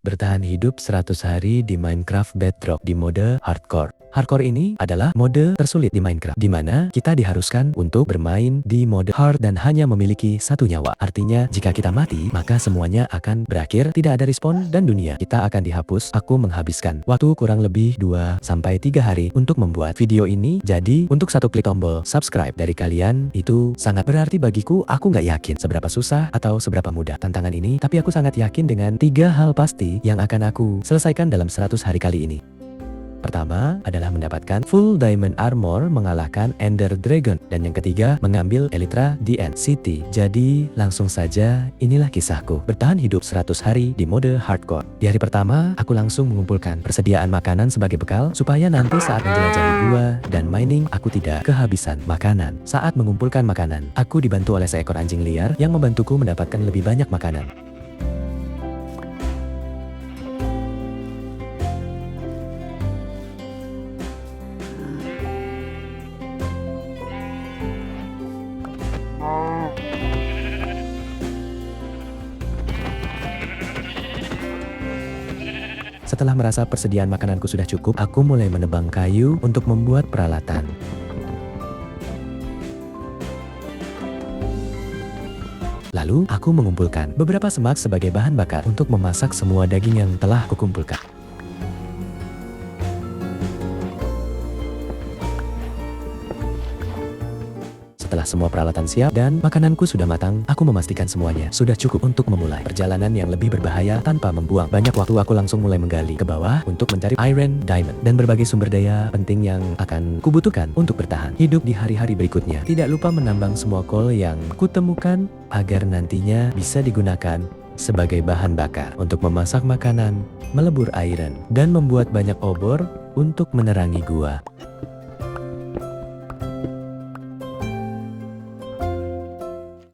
bertahan hidup 100 hari di Minecraft Bedrock di mode Hardcore. Hardcore ini adalah mode tersulit di Minecraft, di mana kita diharuskan untuk bermain di mode hard dan hanya memiliki satu nyawa. Artinya, jika kita mati, maka semuanya akan berakhir, tidak ada respawn, dan dunia kita akan dihapus. Aku menghabiskan waktu kurang lebih 2-3 hari untuk membuat video ini, jadi untuk satu klik tombol subscribe dari kalian, itu sangat berarti bagiku. Aku nggak yakin seberapa susah atau seberapa mudah tantangan ini, tapi aku sangat yakin dengan 3 hal pasti yang akan aku selesaikan dalam 100 hari kali ini. Pertama adalah mendapatkan full diamond armor mengalahkan Ender Dragon, dan yang ketiga mengambil Elytra di End City. Jadi langsung saja inilah kisahku bertahan hidup 100 hari di mode hardcore. Di hari pertama aku langsung mengumpulkan persediaan makanan sebagai bekal supaya nanti saat menjelajahi gua dan mining aku tidak kehabisan makanan. Saat mengumpulkan makanan, aku dibantu oleh seekor anjing liar yang membantuku mendapatkan lebih banyak makanan. Setelah merasa persediaan makananku sudah cukup, aku mulai menebang kayu untuk membuat peralatan. Lalu, aku mengumpulkan beberapa semak sebagai bahan bakar untuk memasak semua daging yang telah kukumpulkan. Setelah semua peralatan siap dan makananku sudah matang, aku memastikan semuanya sudah cukup untuk memulai perjalanan yang lebih berbahaya tanpa membuang banyak waktu. Aku langsung mulai menggali ke bawah untuk mencari iron, diamond, dan berbagai sumber daya penting yang akan kubutuhkan untuk bertahan hidup di hari-hari berikutnya. Tidak lupa menambang semua coal yang kutemukan agar nantinya bisa digunakan sebagai bahan bakar untuk memasak makanan, melebur iron, dan membuat banyak obor untuk menerangi gua.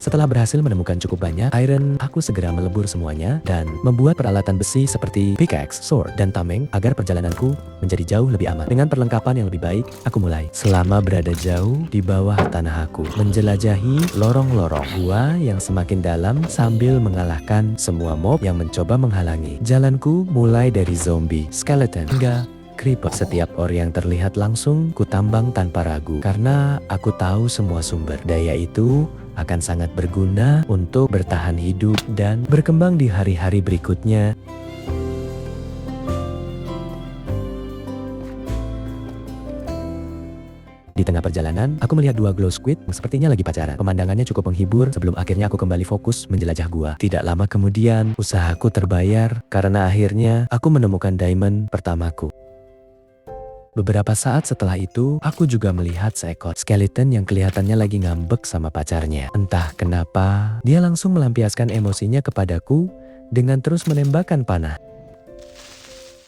Setelah berhasil menemukan cukup banyak iron, aku segera melebur semuanya dan membuat peralatan besi seperti pickaxe, sword, dan tameng agar perjalananku menjadi jauh lebih aman. Dengan perlengkapan yang lebih baik, aku mulai. Selama berada jauh di bawah tanah aku, menjelajahi lorong-lorong gua yang semakin dalam sambil mengalahkan semua mob yang mencoba menghalangi jalanku, mulai dari zombie, skeleton, hingga creeper. Setiap ore yang terlihat langsung kutambang tanpa ragu karena aku tahu semua sumber daya itu akan sangat berguna untuk bertahan hidup dan berkembang di hari-hari berikutnya. Di tengah perjalanan, aku melihat 2 glow squid yang sepertinya lagi pacaran. Pemandangannya cukup menghibur sebelum akhirnya aku kembali fokus menjelajah gua. Tidak lama kemudian, usahaku terbayar karena akhirnya aku menemukan diamond pertamaku. Beberapa saat setelah itu, aku juga melihat seekor skeleton yang kelihatannya lagi ngambek sama pacarnya. Entah kenapa, dia langsung melampiaskan emosinya kepadaku dengan terus menembakkan panah.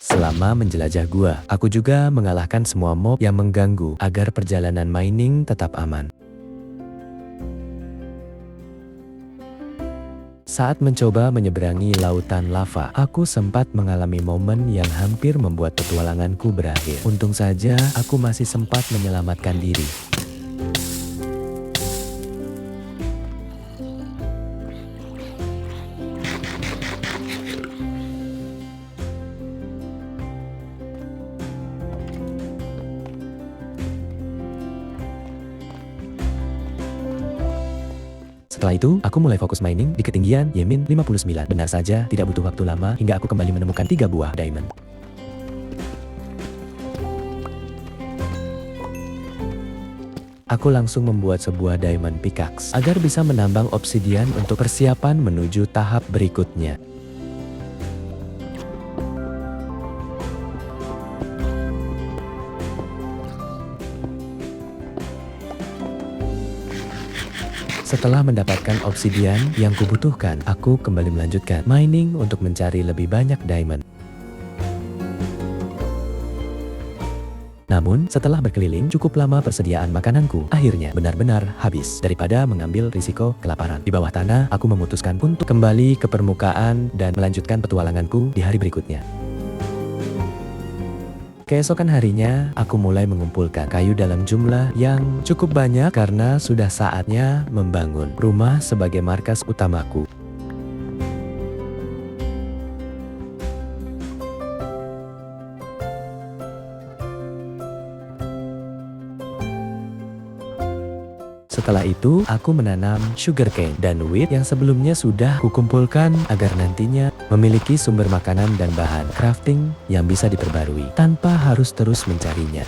Selama menjelajah gua, aku juga mengalahkan semua mob yang mengganggu agar perjalanan mining tetap aman. Saat mencoba menyeberangi lautan lava, aku sempat mengalami momen yang hampir membuat petualanganku berakhir. Untung saja aku masih sempat menyelamatkan diri. Setelah itu, aku mulai fokus mining di ketinggian Y-59. Benar saja, tidak butuh waktu lama hingga aku kembali menemukan 3 buah diamond. Aku langsung membuat sebuah diamond pickaxe agar bisa menambang obsidian untuk persiapan menuju tahap berikutnya. Setelah mendapatkan obsidian yang kubutuhkan, aku kembali melanjutkan mining untuk mencari lebih banyak diamond. Namun, setelah berkeliling cukup lama, persediaan makananku akhirnya benar-benar habis. Daripada mengambil risiko kelaparan di bawah tanah, aku memutuskan untuk kembali ke permukaan dan melanjutkan petualanganku di hari berikutnya. Keesokan harinya, aku mulai mengumpulkan kayu dalam jumlah yang cukup banyak karena sudah saatnya membangun rumah sebagai markas utamaku. Setelah itu, aku menanam sugarcane dan wheat yang sebelumnya sudah kukumpulkan agar nantinya memiliki sumber makanan dan bahan crafting yang bisa diperbarui tanpa harus terus mencarinya.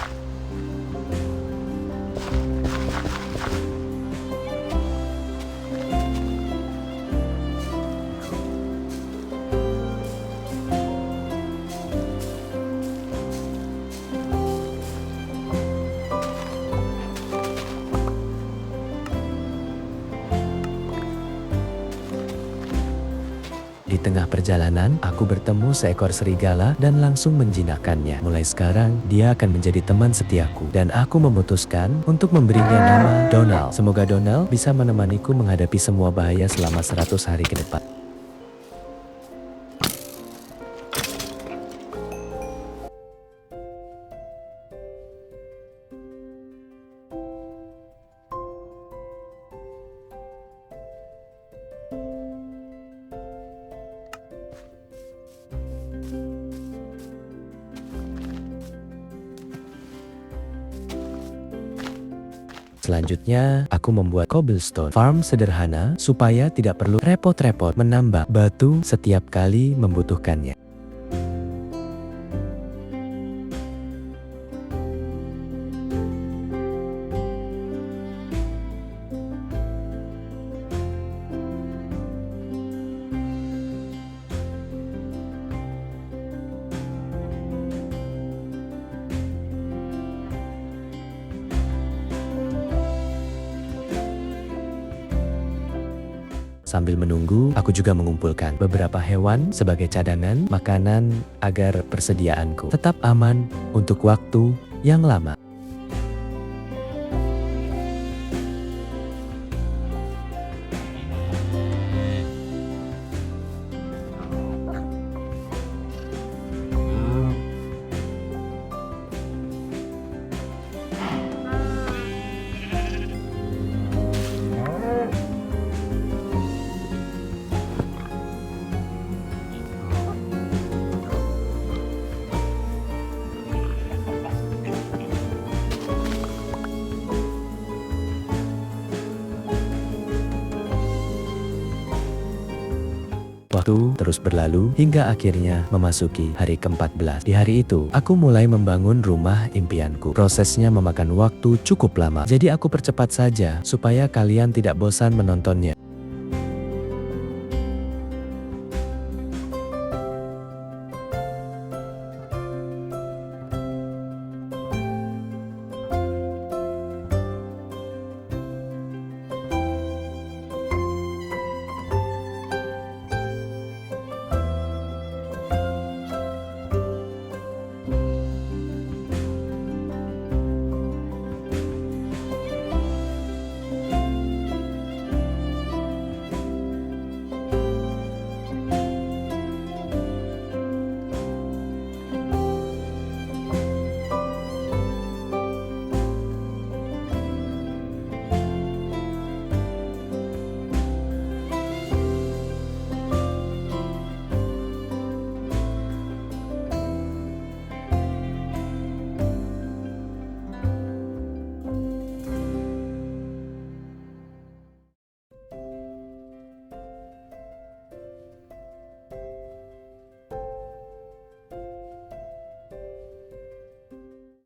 Di tengah perjalanan, aku bertemu seekor serigala dan langsung menjinakkannya. Mulai sekarang, dia akan menjadi teman setiaku. Dan aku memutuskan untuk memberinya nama Donald. Semoga Donald bisa menemaniku menghadapi semua bahaya selama 100 hari ke depan. Selanjutnya, aku membuat cobblestone farm sederhana supaya tidak perlu repot-repot menambah batu setiap kali membutuhkannya. Sambil menunggu, aku juga mengumpulkan beberapa hewan sebagai cadangan makanan agar persediaanku tetap aman untuk waktu yang lama. Waktu terus berlalu hingga akhirnya memasuki hari ke-14. Di hari itu, aku mulai membangun rumah impianku. Prosesnya memakan waktu cukup lama, jadi aku percepat saja supaya kalian tidak bosan menontonnya.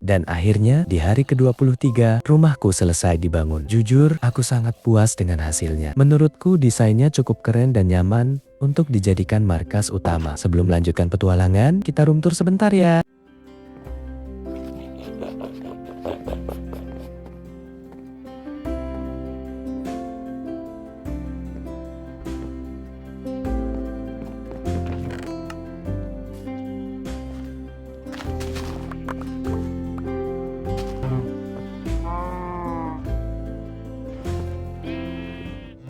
Dan akhirnya di hari ke-23, rumahku selesai dibangun. Jujur, aku sangat puas dengan hasilnya. Menurutku desainnya cukup keren dan nyaman untuk dijadikan markas utama. Sebelum melanjutkan petualangan, kita room tour sebentar ya.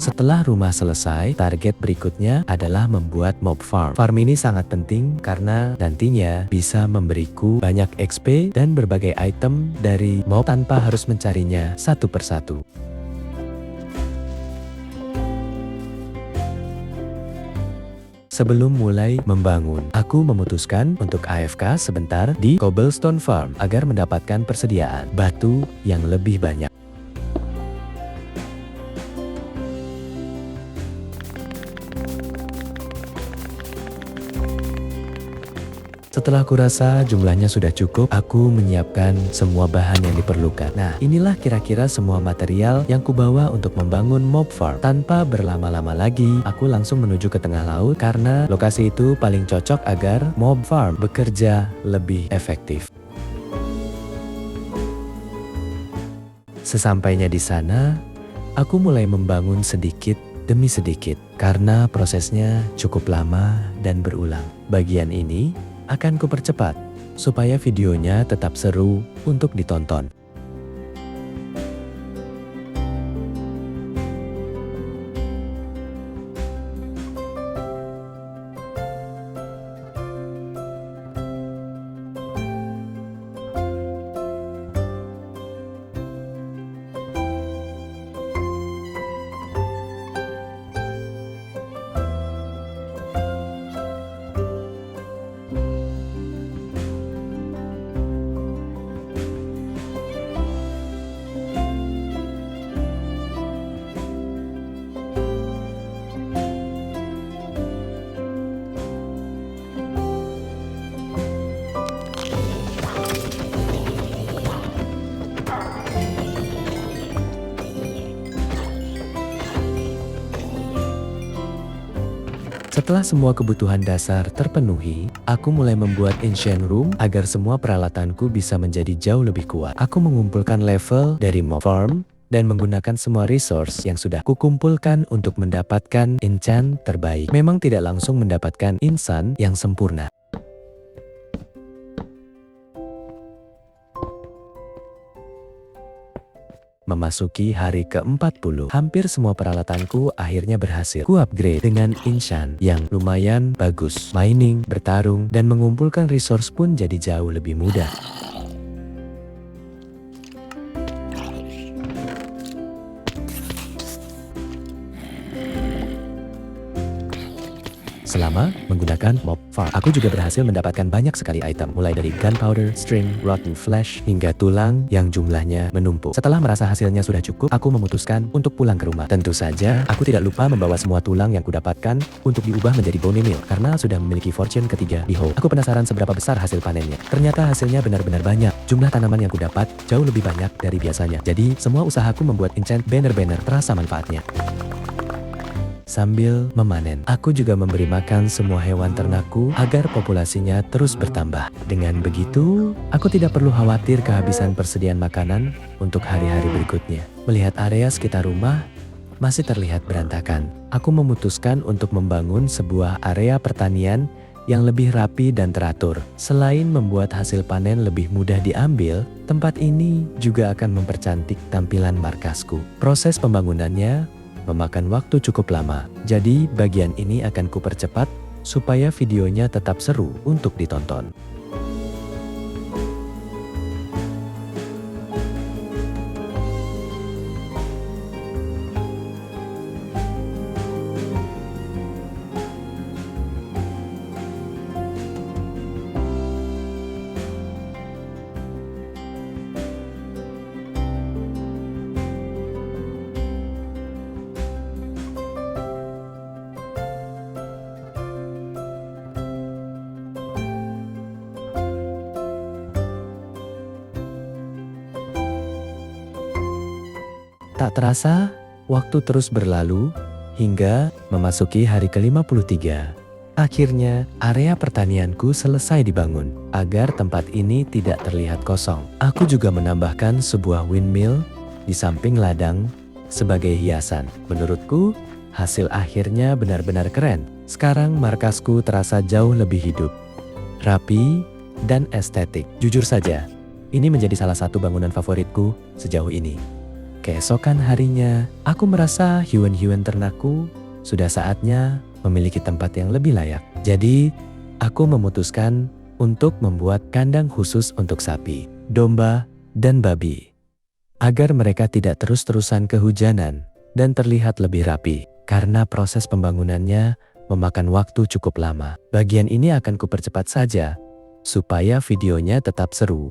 Setelah rumah selesai, target berikutnya adalah membuat mob farm. Farm ini sangat penting karena nantinya bisa memberiku banyak XP dan berbagai item dari mob tanpa harus mencarinya satu persatu. Sebelum mulai membangun, aku memutuskan untuk AFK sebentar di cobblestone farm agar mendapatkan persediaan batu yang lebih banyak. Setelah kurasa jumlahnya sudah cukup, aku menyiapkan semua bahan yang diperlukan. Nah, inilah kira-kira semua material yang kubawa untuk membangun mob farm. Tanpa berlama-lama lagi, aku langsung menuju ke tengah laut karena lokasi itu paling cocok agar mob farm bekerja lebih efektif. Sesampainya di sana, aku mulai membangun sedikit demi sedikit karena prosesnya cukup lama dan berulang. Bagian ini akan kupercepat supaya videonya tetap seru untuk ditonton. Setelah semua kebutuhan dasar terpenuhi, aku mulai membuat ancient room agar semua peralatanku bisa menjadi jauh lebih kuat. Aku mengumpulkan level dari mob farm dan menggunakan semua resource yang sudah kukumpulkan untuk mendapatkan enchant terbaik. Memang tidak langsung mendapatkan insan yang sempurna. Memasuki hari ke-40, hampir semua peralatanku akhirnya berhasil ku upgrade dengan enchant yang lumayan bagus. Mining, bertarung, dan mengumpulkan resource pun jadi jauh lebih mudah. Selama menggunakan mob farm, aku juga berhasil mendapatkan banyak sekali item, mulai dari gunpowder, string, rotten flesh, hingga tulang yang jumlahnya menumpuk. Setelah merasa hasilnya sudah cukup, aku memutuskan untuk pulang ke rumah. Tentu saja, aku tidak lupa membawa semua tulang yang kudapatkan untuk diubah menjadi bone meal, karena sudah memiliki fortune ketiga di Hope. Aku penasaran seberapa besar hasil panennya. Ternyata hasilnya benar-benar banyak. Jumlah tanaman yang kudapat jauh lebih banyak dari biasanya. Jadi, semua usahaku membuat enchant banner-banner terasa manfaatnya. Sambil memanen, aku juga memberi makan semua hewan ternakku agar populasinya terus bertambah. Dengan begitu, aku tidak perlu khawatir kehabisan persediaan makanan untuk hari-hari berikutnya. Melihat area sekitar rumah masih terlihat berantakan, aku memutuskan untuk membangun sebuah area pertanian yang lebih rapi dan teratur. Selain membuat hasil panen lebih mudah diambil, tempat ini juga akan mempercantik tampilan markasku. Proses pembangunannya memakan waktu cukup lama, jadi bagian ini akan kupercepat supaya videonya tetap seru untuk ditonton. Tak terasa, waktu terus berlalu hingga memasuki hari ke-53. Akhirnya, area pertanianku selesai dibangun agar tempat ini tidak terlihat kosong. Aku juga menambahkan sebuah windmill di samping ladang sebagai hiasan. Menurutku, hasil akhirnya benar-benar keren. Sekarang markasku terasa jauh lebih hidup, rapi, dan estetik. Jujur saja, ini menjadi salah satu bangunan favoritku sejauh ini. Keesokan harinya, aku merasa hewan-hewan ternakku sudah saatnya memiliki tempat yang lebih layak. Jadi, aku memutuskan untuk membuat kandang khusus untuk sapi, domba, dan babi, agar mereka tidak terus-terusan kehujanan dan terlihat lebih rapi. Karena proses pembangunannya memakan waktu cukup lama, bagian ini akan kupercepat saja supaya videonya tetap seru.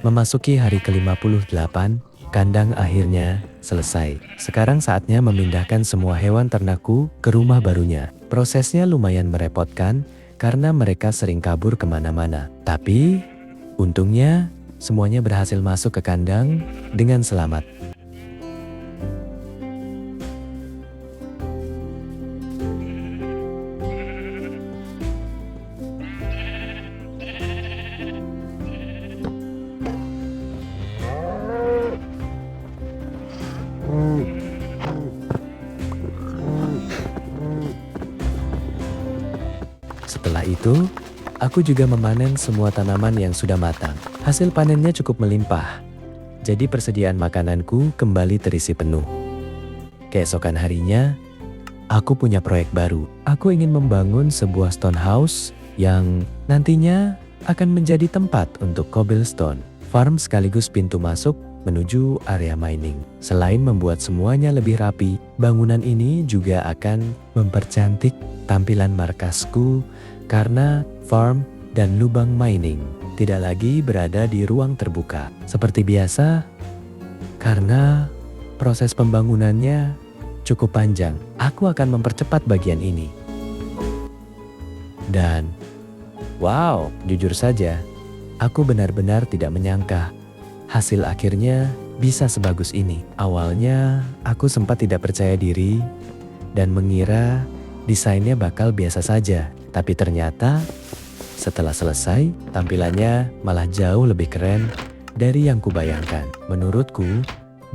Memasuki hari ke-58, Kandang akhirnya selesai. Sekarang saatnya memindahkan semua hewan ternakku ke rumah barunya. Prosesnya lumayan merepotkan karena mereka sering kabur kemana-mana. Tapi untungnya semuanya berhasil masuk ke kandang dengan selamat. Setelah itu, aku juga memanen semua tanaman yang sudah matang. Hasil panennya cukup melimpah, jadi persediaan makananku kembali terisi penuh. Keesokan harinya, aku punya proyek baru. Aku ingin membangun sebuah stone house yang nantinya akan menjadi tempat untuk cobblestone farm sekaligus pintu masuk menuju area mining. Selain membuat semuanya lebih rapi, bangunan ini juga akan mempercantik tampilan markasku karena farm dan lubang mining tidak lagi berada di ruang terbuka seperti biasa karena proses pembangunannya cukup panjang. Aku akan mempercepat bagian ini. Dan wow, jujur saja, aku benar-benar tidak menyangka hasil akhirnya bisa sebagus ini. Awalnya aku sempat tidak percaya diri dan mengira desainnya bakal biasa saja. Tapi ternyata setelah selesai, tampilannya malah jauh lebih keren dari yang kubayangkan. Menurutku,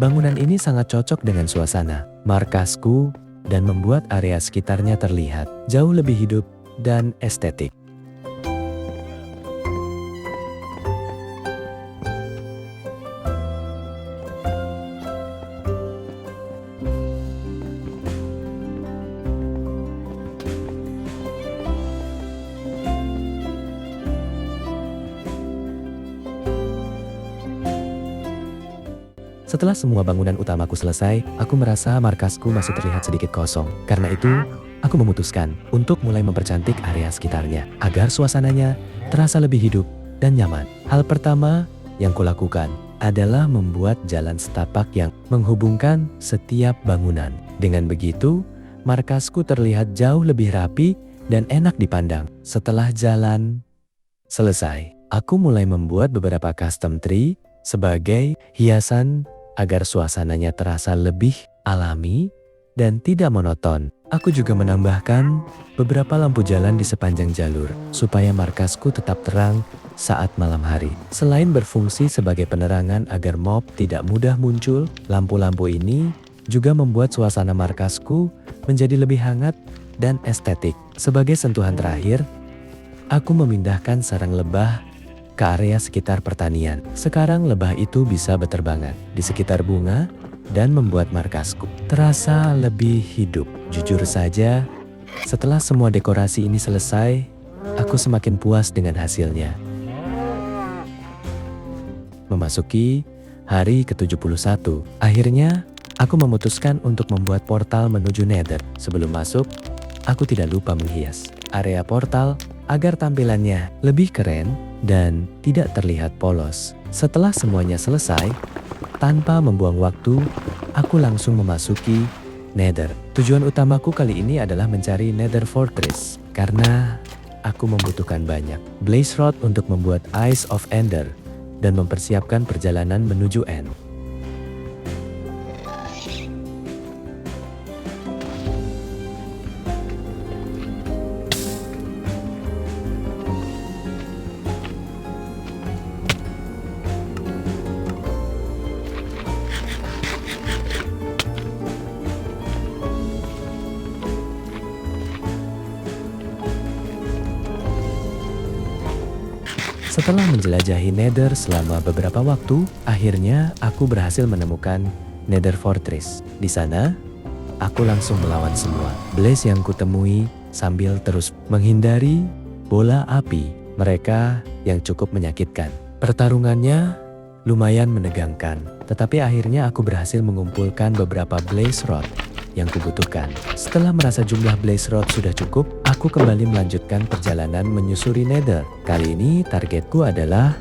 bangunan ini sangat cocok dengan suasana markasku dan membuat area sekitarnya terlihat jauh lebih hidup dan estetik. Setelah semua bangunan utamaku selesai, aku merasa markasku masih terlihat sedikit kosong. Karena itu, aku memutuskan untuk mulai mempercantik area sekitarnya agar suasananya terasa lebih hidup dan nyaman. Hal pertama yang kulakukan adalah membuat jalan setapak yang menghubungkan setiap bangunan. Dengan begitu, markasku terlihat jauh lebih rapi dan enak dipandang. Setelah jalan selesai, aku mulai membuat beberapa custom tree sebagai hiasan agar suasananya terasa lebih alami dan tidak monoton. Aku juga menambahkan beberapa lampu jalan di sepanjang jalur supaya markasku tetap terang saat malam hari. Selain berfungsi sebagai penerangan agar mob tidak mudah muncul, lampu-lampu ini juga membuat suasana markasku menjadi lebih hangat dan estetik. Sebagai sentuhan terakhir, aku memindahkan sarang lebah ke area sekitar pertanian. Sekarang lebah itu bisa berterbangan di sekitar bunga dan membuat markasku terasa lebih hidup. Jujur saja, setelah semua dekorasi ini selesai, aku semakin puas dengan hasilnya. Memasuki hari ke-71, akhirnya aku memutuskan untuk membuat portal menuju Nether. Sebelum masuk, aku tidak lupa menghias area portal agar tampilannya lebih keren dan tidak terlihat polos. Setelah semuanya selesai, tanpa membuang waktu, aku langsung memasuki Nether. Tujuan utamaku kali ini adalah mencari Nether Fortress karena aku membutuhkan banyak Blaze Rod untuk membuat Eyes of Ender dan mempersiapkan perjalanan menuju End. Setelah menjelajahi Nether selama beberapa waktu, akhirnya aku berhasil menemukan Nether Fortress. Di sana, aku langsung melawan semua Blaze yang kutemui sambil terus menghindari bola api mereka yang cukup menyakitkan. Pertarungannya lumayan menegangkan, tetapi akhirnya aku berhasil mengumpulkan beberapa Blaze Rod yang kubutuhkan. Setelah merasa jumlah Blaze Rod sudah cukup, aku kembali melanjutkan perjalanan menyusuri Nether. Kali ini targetku adalah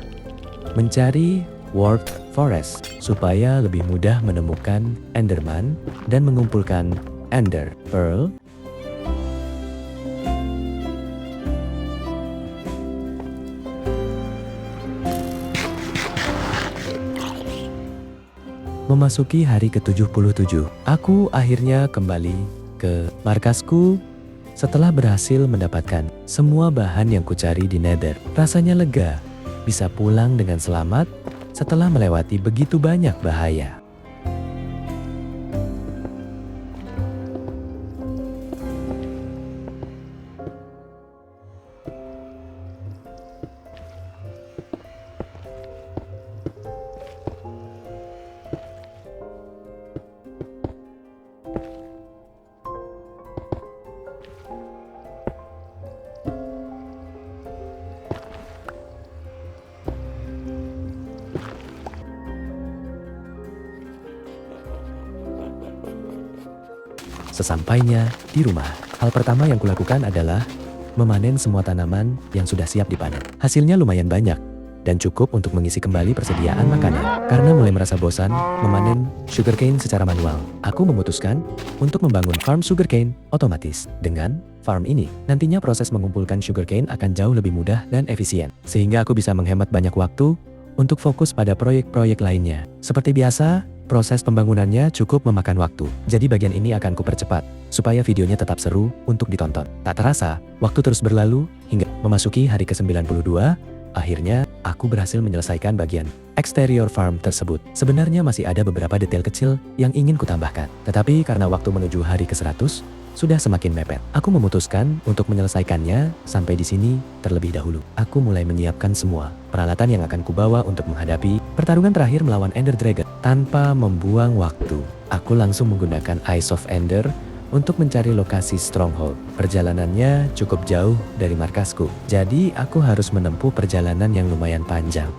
mencari Warped Forest supaya lebih mudah menemukan Enderman dan mengumpulkan Ender Pearl. Memasuki hari ke-77, aku akhirnya kembali ke markasku setelah berhasil mendapatkan semua bahan yang kucari di Nether. Rasanya lega bisa pulang dengan selamat setelah melewati begitu banyak bahaya. Sesampainya di rumah, hal pertama yang kulakukan adalah memanen semua tanaman yang sudah siap dipanen. Hasilnya lumayan banyak dan cukup untuk mengisi kembali persediaan makanan. Karena mulai merasa bosan memanen sugarcane secara manual, aku memutuskan untuk membangun farm sugarcane otomatis. Dengan farm ini, nantinya proses mengumpulkan sugarcane akan jauh lebih mudah dan efisien, sehingga aku bisa menghemat banyak waktu untuk fokus pada proyek-proyek lainnya. Seperti biasa, proses pembangunannya cukup memakan waktu, jadi bagian ini akan kupercepat, supaya videonya tetap seru untuk ditonton. Tak terasa, waktu terus berlalu, hingga memasuki hari ke-92, akhirnya aku berhasil menyelesaikan bagian eksterior farm tersebut. Sebenarnya masih ada beberapa detail kecil yang ingin kutambahkan, tetapi karena waktu menuju hari ke-100, sudah semakin mepet. Aku memutuskan untuk menyelesaikannya sampai di sini terlebih dahulu. Aku mulai menyiapkan semua peralatan yang akan kubawa untuk menghadapi pertarungan terakhir melawan Ender Dragon. Tanpa membuang waktu, aku langsung menggunakan Eyes of Ender untuk mencari lokasi stronghold. Perjalanannya cukup jauh dari markasku, jadi aku harus menempuh perjalanan yang lumayan panjang.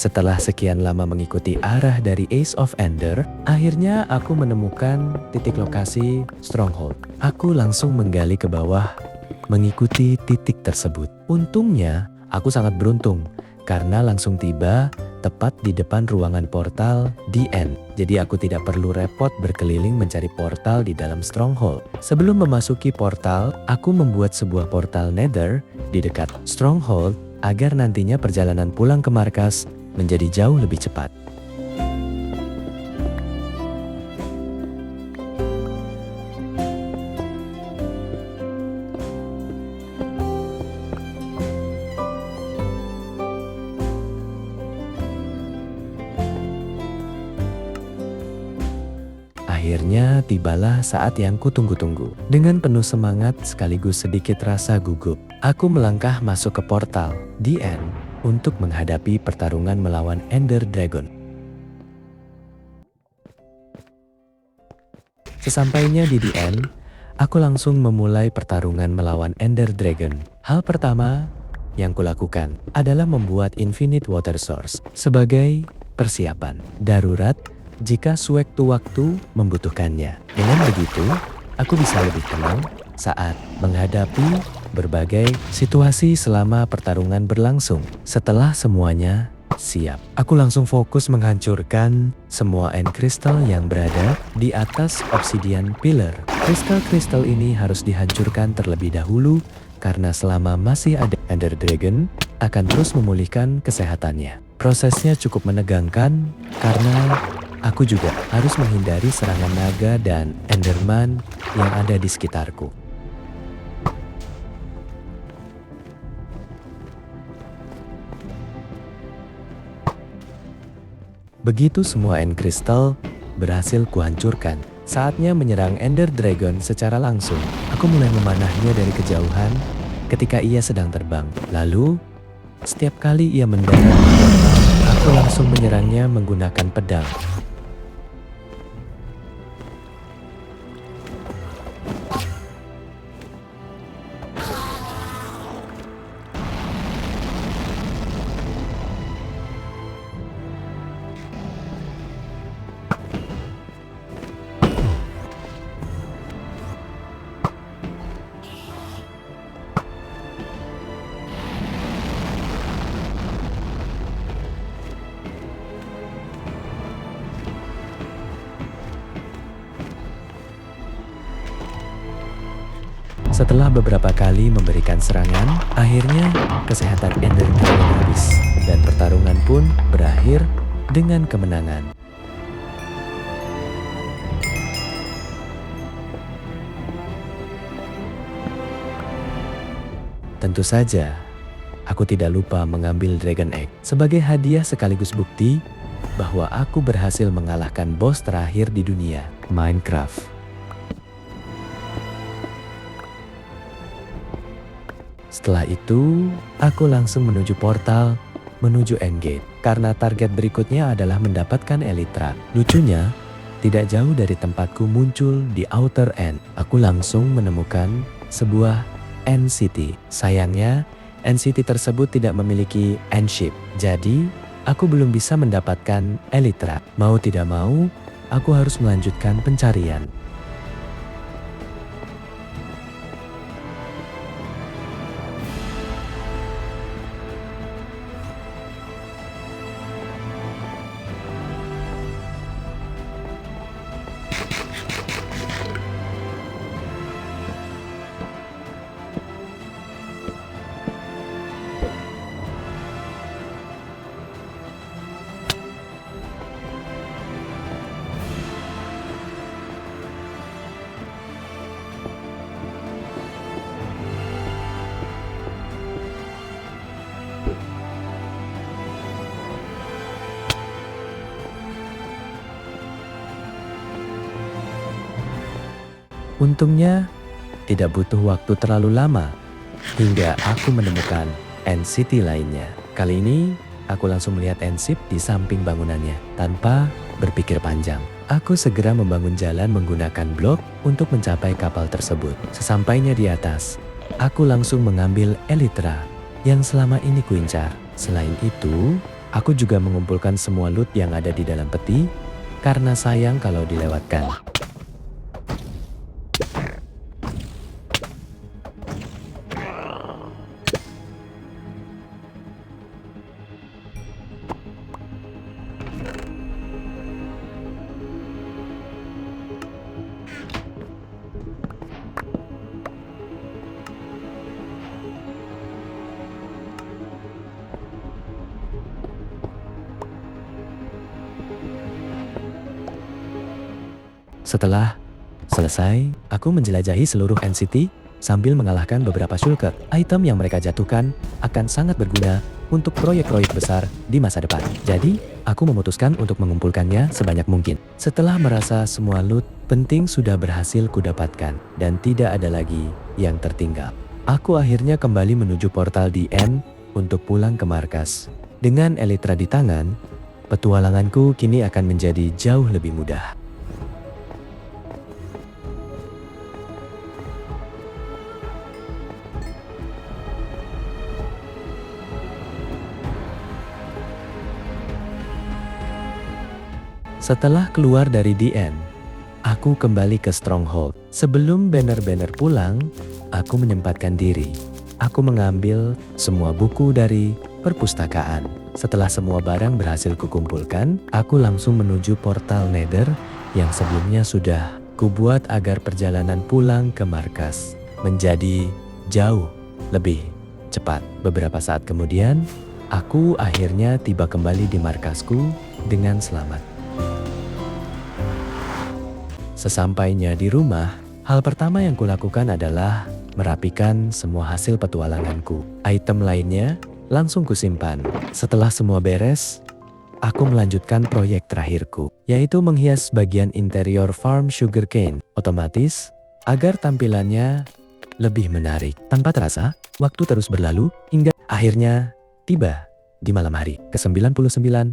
Setelah sekian lama mengikuti arah dari Ace of Ender, akhirnya aku menemukan titik lokasi stronghold. Aku langsung menggali ke bawah, mengikuti titik tersebut. Untungnya, aku sangat beruntung karena langsung tiba tepat di depan ruangan portal The End. Jadi aku tidak perlu repot berkeliling mencari portal di dalam stronghold. Sebelum memasuki portal, aku membuat sebuah portal Nether di dekat stronghold agar nantinya perjalanan pulang ke markas menjadi jauh lebih cepat. Akhirnya tibalah saat yang kutunggu-tunggu. Dengan penuh semangat sekaligus sedikit rasa gugup, aku melangkah masuk ke portal The End untuk menghadapi pertarungan melawan Ender Dragon. Sesampainya di The End, aku langsung memulai pertarungan melawan Ender Dragon. Hal pertama yang kulakukan adalah membuat Infinite Water Source sebagai persiapan darurat jika sewaktu-waktu membutuhkannya. Dengan begitu, aku bisa lebih tenang saat menghadapi berbagai situasi selama pertarungan berlangsung. Setelah semuanya siap, aku langsung fokus menghancurkan semua end crystal yang berada di atas obsidian pillar. Kristal-kristal ini harus dihancurkan terlebih dahulu karena selama masih ada Ender Dragon akan terus memulihkan kesehatannya. Prosesnya cukup menegangkan karena aku juga harus menghindari serangan naga dan Enderman yang ada di sekitarku. Begitu semua end crystal berhasil kuhancurkan, saatnya menyerang Ender Dragon secara langsung. Aku mulai memanahnya dari kejauhan ketika ia sedang terbang. Lalu, setiap kali ia mendarat di portal, aku langsung menyerangnya menggunakan pedang. Setelah beberapa kali memberikan serangan, akhirnya kesehatan Ender Dragon habis. Dan pertarungan pun berakhir dengan kemenangan. Tentu saja, aku tidak lupa mengambil Dragon Egg sebagai hadiah sekaligus bukti bahwa aku berhasil mengalahkan bos terakhir di dunia, Minecraft. Setelah itu, aku langsung menuju portal, menuju Endgame. Karena target berikutnya adalah mendapatkan Elytra. Lucunya, tidak jauh dari tempatku muncul di Outer End. Aku langsung menemukan sebuah End City. Sayangnya, End City tersebut tidak memiliki End Ship. Jadi, aku belum bisa mendapatkan Elytra. Mau tidak mau, aku harus melanjutkan pencarian. Untungnya, tidak butuh waktu terlalu lama hingga aku menemukan End City lainnya. Kali ini, aku langsung melihat End Ship di samping bangunannya. Tanpa berpikir panjang, aku segera membangun jalan menggunakan blok untuk mencapai kapal tersebut. Sesampainya di atas, aku langsung mengambil Elytra yang selama ini kuincar. Selain itu, aku juga mengumpulkan semua loot yang ada di dalam peti karena sayang kalau dilewatkan. Setelah selesai, aku menjelajahi seluruh End City sambil mengalahkan beberapa shulker. Item yang mereka jatuhkan akan sangat berguna untuk proyek-proyek besar di masa depan. Jadi, aku memutuskan untuk mengumpulkannya sebanyak mungkin. Setelah merasa semua loot penting sudah berhasil kudapatkan dan tidak ada lagi yang tertinggal, aku akhirnya kembali menuju portal di End untuk pulang ke markas. Dengan Elytra di tangan, petualanganku kini akan menjadi jauh lebih mudah. Setelah keluar dari The End, aku kembali ke Stronghold. Sebelum banner-banner pulang, aku menyempatkan diri. Aku mengambil semua buku dari perpustakaan. Setelah semua barang berhasil kukumpulkan, aku langsung menuju portal Nether yang sebelumnya sudah kubuat agar perjalanan pulang ke markas menjadi jauh lebih cepat. Beberapa saat kemudian, aku akhirnya tiba kembali di markasku dengan selamat. Sesampainya di rumah, hal pertama yang kulakukan adalah merapikan semua hasil petualanganku. Item lainnya langsung kusimpan. Setelah semua beres, aku melanjutkan proyek terakhirku, yaitu menghias bagian interior farm sugarcane otomatis agar tampilannya lebih menarik. Tanpa terasa, waktu terus berlalu hingga akhirnya tiba di malam hari ke-99.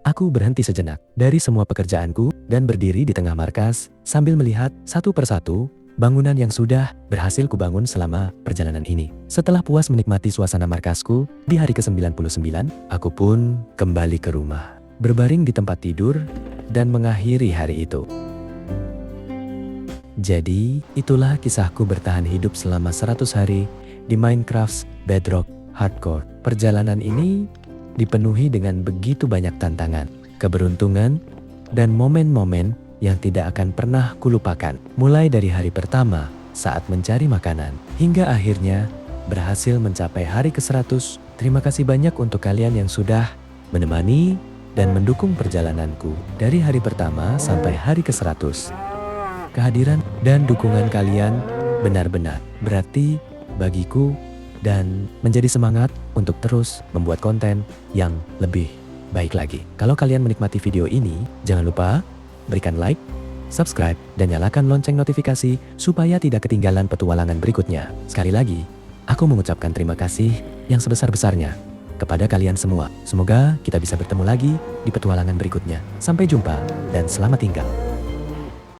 Aku berhenti sejenak dari semua pekerjaanku dan berdiri di tengah markas sambil melihat satu persatu bangunan yang sudah berhasil kubangun selama perjalanan ini. Setelah puas menikmati suasana markasku di hari ke-99, aku pun kembali ke rumah, berbaring di tempat tidur dan mengakhiri hari itu. Jadi, itulah kisahku bertahan hidup selama 100 hari di Minecraft Bedrock Hardcore. Perjalanan ini dipenuhi dengan begitu banyak tantangan, keberuntungan, dan momen-momen yang tidak akan pernah kulupakan. Mulai dari hari pertama, saat mencari makanan. Hingga akhirnya berhasil mencapai hari ke-100. Terima kasih banyak untuk kalian yang sudah menemani dan mendukung perjalananku dari hari pertama sampai hari ke-100. Kehadiran dan dukungan kalian benar-benar berarti bagiku dan menjadi semangat untuk terus membuat konten yang lebih baik lagi. Kalau kalian menikmati video ini, jangan lupa berikan like, subscribe, dan nyalakan lonceng notifikasi supaya tidak ketinggalan petualangan berikutnya. Sekali lagi, aku mengucapkan terima kasih yang sebesar-besarnya kepada kalian semua. Semoga kita bisa bertemu lagi di petualangan berikutnya. Sampai jumpa dan selamat tinggal.